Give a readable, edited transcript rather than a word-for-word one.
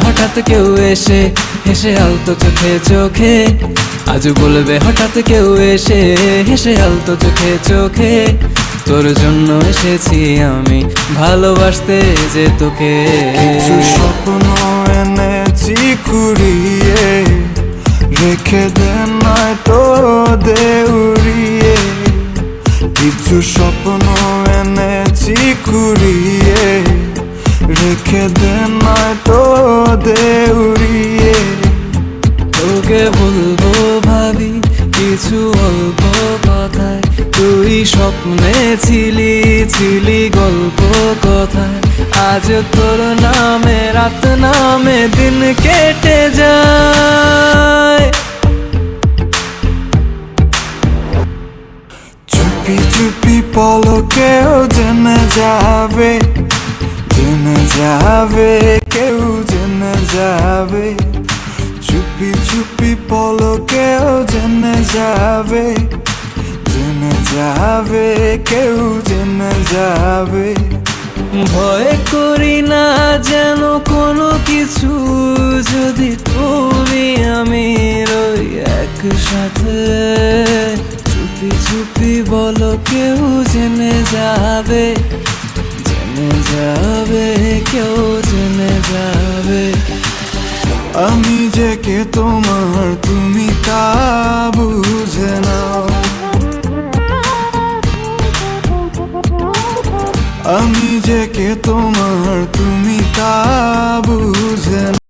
হঠাৎ কেউ এসে হেসে আলতো চোখে চোখে, আজ বলবে হঠাৎ কেউ এসে হেসে আলতো চোখে চোখে, তোর জন্য এসেছি আমি ভালোবাসতে যে তোকে। কিছু স্বপ্ন এনেছি কুড়িয়ে, রেখে দে নয়তো দে উড়িয়ে। কিছু স্বপ্ন এনেছি কুড়িয়ে, রেখে দে নয়তো দে উড়িয়ে। তোকে বলবো ভাবি কিছু অল্প কথায়, তুই স্বপ্নে ছিলি ছিলি গল্প কথায়, আজ তোর নামে রাত নামে দিন কেটে যায়। চুপি চুপি পলকেও জেনে যাবে, জেনে যাবে, কেউ জেনে যাবে। চুপি চুপি পলকেও জেনে যাবে, জেনে যাবে, কেউ জেনে যাবে। ভয় করি না যেন কোনো কিছু, যদি তুমি আমি রই একসাথে। চুপি চুপি বলো কেউ জেনে যাবে, জেনে যাবে, কেউ জেনে যাবে। আমি যে কে তোমার তুমি তা বুঝে নাও, আমি যে কে তোমার তুমি তা বুঝে নাও।